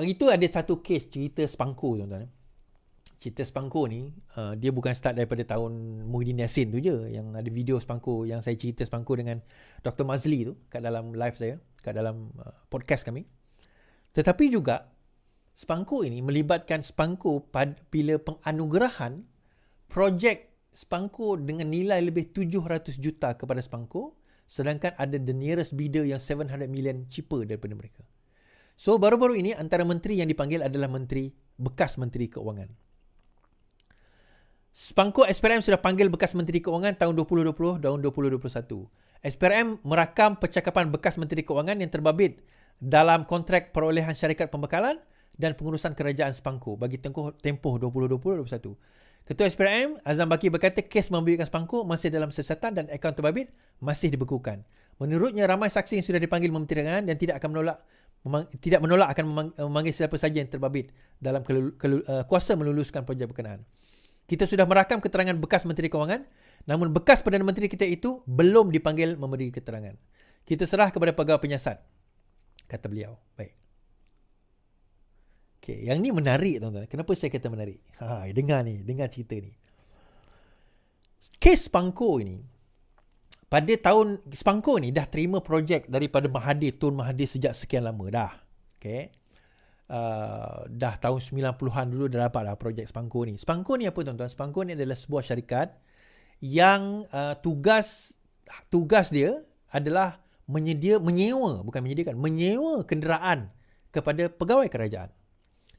Hari tu ada satu kes cerita Sepangko, tuan-tuan. Cerita Sepangko ni, dia bukan start daripada tahun Muhyiddin Yassin tu je. Yang ada video Sepangko, yang saya cerita Sepangko dengan Dr. Mazli tu kat dalam live saya, kat dalam podcast kami. Tetapi juga Sepangko ini melibatkan Sepangko bila penganugerahan projek Sepangko dengan nilai lebih 700 juta kepada Sepangko, sedangkan ada the nearest bidder yang 700 million cheaper daripada mereka. So baru-baru ini antara menteri yang dipanggil adalah bekas Menteri Keuangan. Sepangko SPRM sudah panggil bekas Menteri Keuangan tahun 2020 dan 2021. SPRM merakam percakapan bekas Menteri Keuangan yang terbabit dalam kontrak perolehan syarikat pembekalan dan pengurusan kerajaan Sepangko bagi tempoh 2020-2021. Ketua SPRM Azam Baki berkata kes membebitkan Sepangko masih dalam siasatan dan akaun terbabit masih dibekukan. Menurutnya ramai saksi yang sudah dipanggil Menteri Keuangan dan tidak menolak akan memanggil siapa saja yang terbabit dalam kuasa meluluskan projek berkenaan. Kita sudah merakam keterangan bekas Menteri Keuangan, namun bekas Perdana Menteri kita itu belum dipanggil memberi keterangan. Kita serah kepada pegawai penyiasat, kata beliau. Baik. Okay, yang ni menarik, tuan-tuan. Kenapa saya kata menarik? Dengar cerita ni. Kes Sepangko ini, pada tahun Sepangko ni dah terima projek daripada Mahathir, Tun Mahathir sejak sekian lama dah. Okay. Dah tahun 90-an dulu dah dapat dah projek Sepangko ni. Sepangko ni apa, tuan-tuan? Sepangko ni adalah sebuah syarikat yang tugas dia adalah menyewa kenderaan kepada pegawai kerajaan.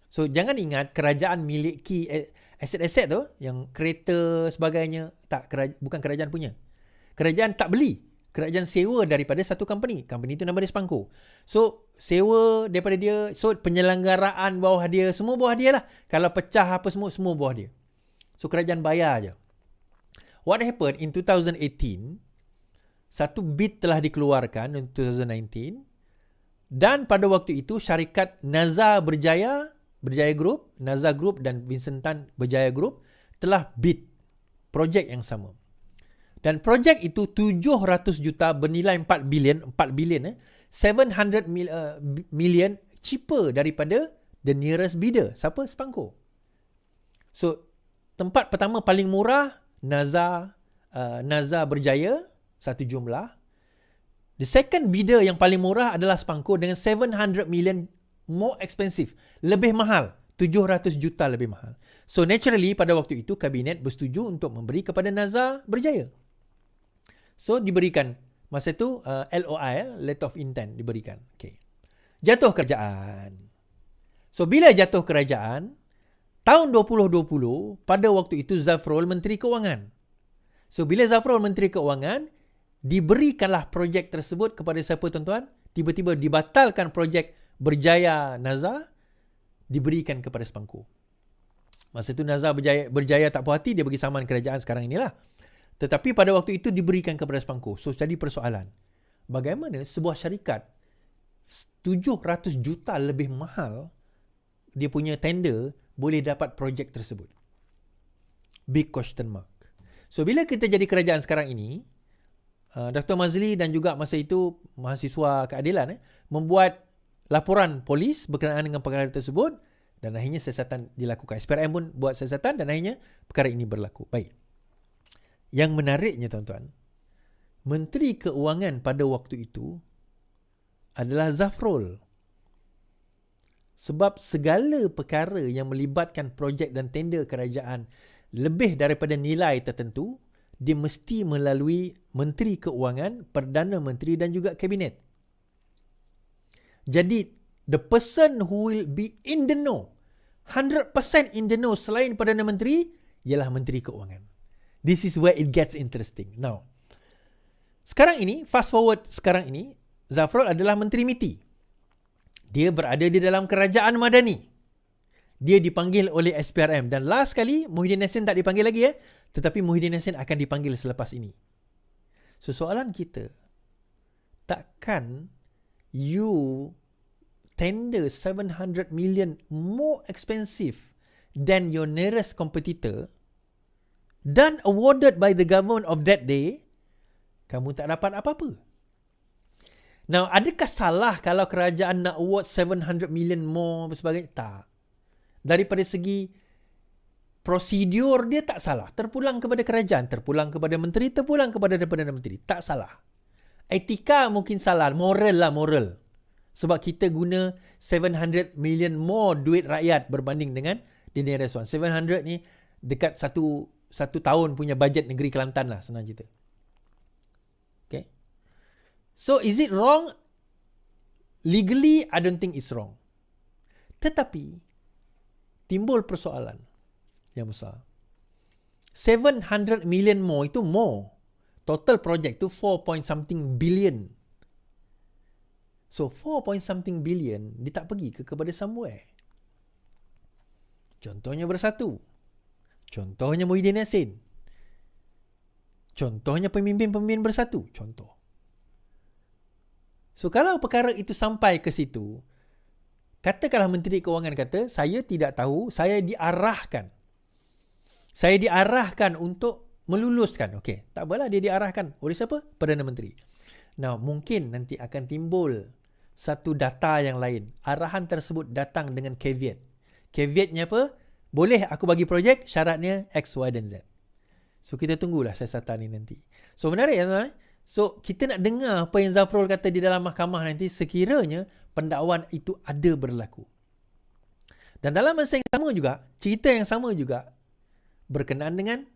So jangan ingat kerajaan miliki aset-aset tu, yang kereta sebagainya, bukan kerajaan punya. Kerajaan tak beli. Kerajaan sewa daripada satu company. Company tu nama dia Sepangko. So sewa daripada dia, so penyelenggaraan bawah dia, semua bawah dia lah. Kalau pecah apa semua bawah dia. So kerajaan bayar je. What happened in 2018, satu bid telah dikeluarkan in 2019, dan pada waktu itu syarikat Nazar Berjaya Group, Nazar Group dan Vincent Tan Berjaya Group telah bid projek yang sama. Dan projek itu 700 juta bernilai 4 bilion 700 million cheaper daripada the nearest bidder. Siapa? Sepangko. So tempat pertama paling murah Nazar Berjaya, satu jumlah. The second bidder yang paling murah adalah Sepangko dengan 700 million more expensive, lebih mahal, 700 juta lebih mahal. So naturally pada waktu itu kabinet bersetuju untuk memberi kepada Nazar Berjaya. So diberikan masa itu LOI, letter of intent diberikan. Okay. Jatuh kerajaan. So bila jatuh kerajaan tahun 2020, pada waktu itu Zafrul Menteri Keuangan. So bila Zafrul Menteri Keuangan, diberikanlah projek tersebut kepada siapa, tuan-tuan? Tiba-tiba dibatalkan projek Berjaya Nazar, diberikan kepada Sepangko. Masa itu Nazar Berjaya tak puas hati, dia bagi saman kerajaan sekarang inilah. Tetapi pada waktu itu diberikan kepada Sepangko. So jadi persoalan, bagaimana sebuah syarikat 700 juta lebih mahal dia punya tender boleh dapat projek tersebut? Big question mark. So bila kita jadi kerajaan sekarang ini, Dr. Mazli dan juga masa itu mahasiswa keadilan membuat laporan polis berkenaan dengan perkara tersebut, dan akhirnya siasatan dilakukan. SPRM pun buat siasatan dan akhirnya perkara ini berlaku. Baik. Yang menariknya, tuan-tuan, Menteri Keuangan pada waktu itu adalah Zafrul. Sebab segala perkara yang melibatkan projek dan tender kerajaan lebih daripada nilai tertentu, dia mesti melalui Menteri Keuangan, Perdana Menteri dan juga Kabinet. Jadi, the person who will be in the know, 100% in the know selain Perdana Menteri, ialah Menteri Keuangan. This is where it gets interesting. Now, sekarang ini, fast forward sekarang ini, Zafrul adalah Menteri MITI. Dia berada di dalam kerajaan madani. Dia dipanggil oleh SPRM. Dan last kali, Muhyiddin Yassin tak dipanggil lagi tetapi Muhyiddin Yassin akan dipanggil selepas ini. So, soalan kita, takkan you tender 700 million more expensive than your nearest competitor dan awarded by the government of that day, kamu tak dapat apa-apa? Now, adakah salah kalau kerajaan nak award 700 million more dan sebagainya? Tak. Daripada segi prosedur dia tak salah. Terpulang kepada kerajaan, terpulang kepada menteri, terpulang kepada Perdana Menteri. Tak salah. Etika mungkin salah. Moral lah, moral. Sebab kita guna 700 million more duit rakyat berbanding dengan Dina Reswan. 700 ni dekat satu tahun punya bajet negeri Kelantan lah, senang cerita. Okay. So, is it wrong? Legally, I don't think it's wrong. Tetapi, timbul persoalan yang besar. 700 million more itu more. Total project tu 4 point something billion. So, 4 point something billion, dia tak pergi kepada somewhere. Contohnya Bersatu. Contohnya Muhyiddin Yassin. Contohnya pemimpin-pemimpin Bersatu. Contoh. So, kalau perkara itu sampai ke situ, katakanlah Menteri Kewangan kata, saya tidak tahu, saya diarahkan. Saya diarahkan untuk meluluskan. Okey, tak apalah dia diarahkan. Oleh siapa? Perdana Menteri. Now, mungkin nanti akan timbul satu data yang lain. Arahan tersebut datang dengan caveat. Caveatnya apa? Boleh aku bagi projek, syaratnya X, Y dan Z. So, kita tunggulah siasatan ni nanti. So, menarik ya. So, kita nak dengar apa yang Zafrul kata di dalam mahkamah nanti sekiranya pendakwaan itu ada berlaku. Dan dalam masa yang sama juga, cerita yang sama juga berkenaan dengan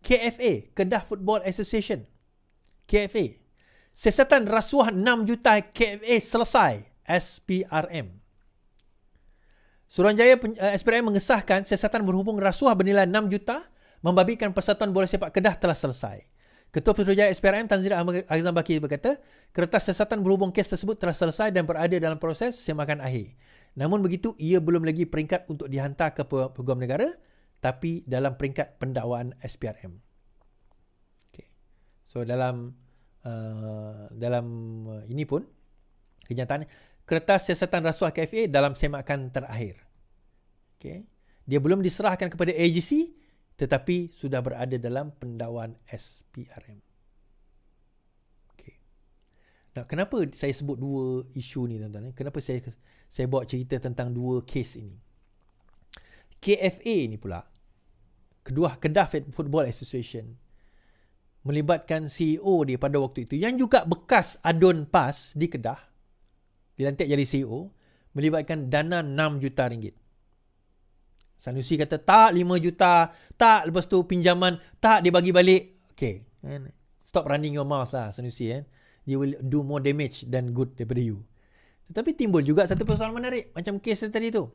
KFA, Kedah Football Association. KFA. Siasatan rasuah 6 juta KFA selesai. SPRM. Suruhanjaya SPRM mengesahkan siasatan berhubung rasuah bernilai 6 juta membabitkan Persatuan Bola Sepak Kedah telah selesai. Ketua Suruhanjaya SPRM Tan Sri Azam Baki berkata, kertas siasatan berhubung kes tersebut telah selesai dan berada dalam proses semakan akhir. Namun begitu, ia belum lagi peringkat untuk dihantar ke Peguam Negara, tapi dalam peringkat pendakwaan SPRM. Okay. So dalam ini pun kenyataan kertas siasatan rasuah KFA dalam semakan terakhir. Okay. Dia belum diserahkan kepada AGC tetapi sudah berada dalam pendakwaan SPRM. Okay. Nah, kenapa saya sebut dua isu ni tuan-tuan? Kenapa saya bawa cerita tentang dua kes ini? KFA ni pula, Kedah Football Association, melibatkan CEO dia pada waktu itu yang juga bekas Adon PAS di Kedah, dilantik jadi CEO, melibatkan dana 6 juta ringgit. Sanusi kata tak 5 juta, tak lepas tu pinjaman, tak dia bagi balik. Okay, stop running your mouth lah Sanusi. You will do more damage than good daripada you. Tetapi timbul juga satu persoalan menarik macam kes tadi tu.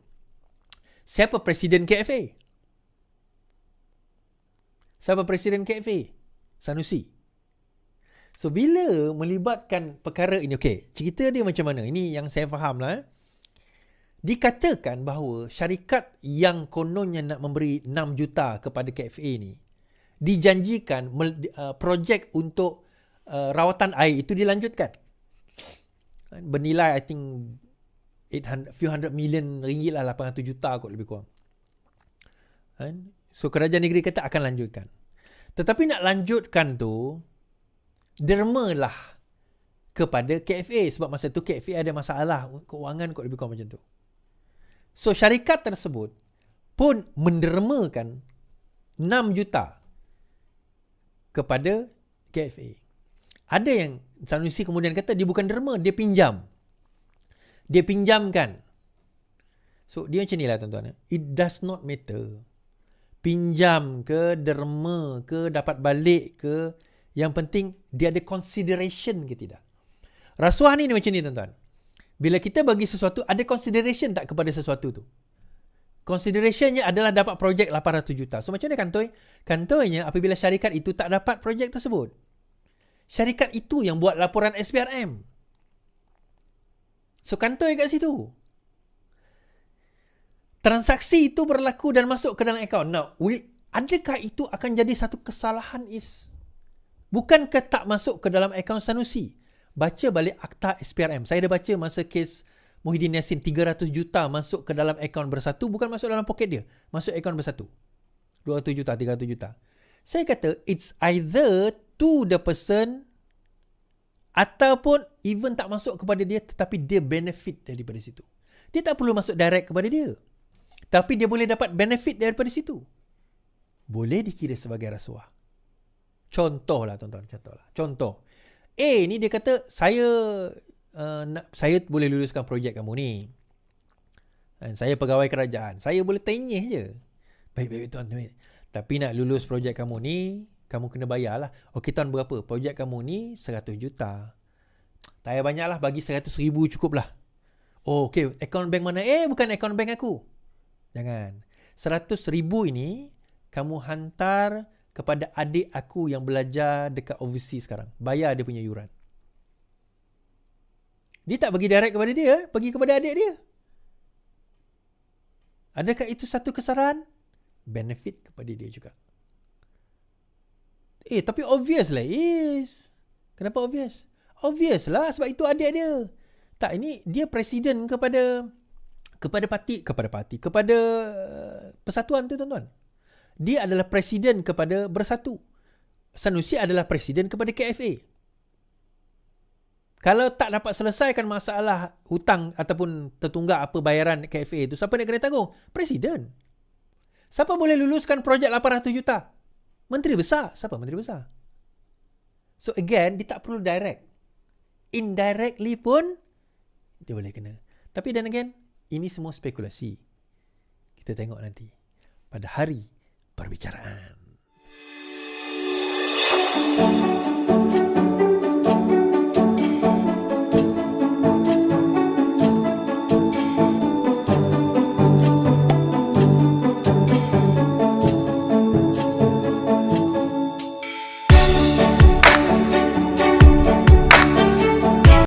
Siapa Presiden KFA? Siapa Presiden KFA? Sanusi. So, bila melibatkan perkara ini, okay, cerita dia macam mana? Ini yang saya faham lah. Dikatakan bahawa syarikat yang kononnya nak memberi 6 juta kepada KFA ni, dijanjikan projek untuk rawatan air itu dilanjutkan. Bernilai, I think, few hundred million ringgit lah, 800 juta kot lebih kurang. So, kerajaan negeri kata akan lanjutkan. Tetapi nak lanjutkan tu, dermalah kepada KFA. Sebab masa tu KFA ada masalah keuangan kot lebih kurang macam tu. So, syarikat tersebut pun mendermakan 6 juta kepada KFA. Ada yang Sanusi kemudian kata dia bukan derma, dia pinjam. Dia pinjamkan. So, dia macam ni lah tuan-tuan. It does not matter. Pinjam ke, derma ke, dapat balik ke, yang penting dia ada consideration ke tidak. Rasuah ni macam ni tuan-tuan. Bila kita bagi sesuatu, ada consideration tak kepada sesuatu tu? Considerationnya adalah dapat projek 800 juta. So macam mana kantoi? Kantoinya apabila syarikat itu tak dapat projek tersebut. Syarikat itu yang buat laporan SPRM. So kantoi kat situ. Transaksi itu berlaku dan masuk ke dalam akaun. Now, adakah itu akan jadi satu kesalahan Is? Bukankah tak masuk ke dalam akaun Sanusi? Baca balik akta SPRM. Saya dah baca masa kes Muhyiddin Yassin 300 juta masuk ke dalam akaun Bersatu. Bukan masuk dalam poket dia. Masuk akaun Bersatu. 200 juta, 300 juta. Saya kata, it's either to the person Ataupun even tak masuk kepada dia, tetapi dia benefit daripada situ. Dia tak perlu masuk direct kepada dia, tapi dia boleh dapat benefit daripada situ. Boleh dikira sebagai rasuah. Contohlah tuan-tuan, contoh. A ni dia kata, saya boleh luluskan projek kamu ni. Dan saya pegawai kerajaan. Saya boleh tenyih je. Baik tuan. Tapi nak lulus projek kamu ni, kamu kena bayar lah. Okey tuan, berapa? Projek kamu ni 100 juta. Tak payah banyak lah, bagi 100 ribu cukup lah. Oh, okey, akaun bank mana? Bukan akaun bank aku. Jangan. 100 ribu ini kamu hantar kepada adik aku yang belajar dekat overseas sekarang. Bayar dia punya yuran. Dia tak bagi direct kepada dia, bagi kepada adik dia. Adakah itu satu kesalahan? Benefit kepada dia juga. Tapi obvious lah is. Kenapa obvious? Obvious lah, sebab itu adik dia. Tak, ini dia presiden kepada persatuan tu tuan-tuan. Dia adalah presiden kepada Bersatu. Sanusi adalah presiden kepada KFA. Kalau tak dapat selesaikan masalah hutang ataupun tertunggak apa bayaran KFA itu, siapa nak kena tanggung? Presiden. Siapa boleh luluskan projek 800 juta? Menteri besar. Siapa menteri besar? So again, dia tak perlu direct. Indirectly pun dia boleh kena. Tapi dan again, ini semua spekulasi. Kita tengok nanti pada hari perbicaraan.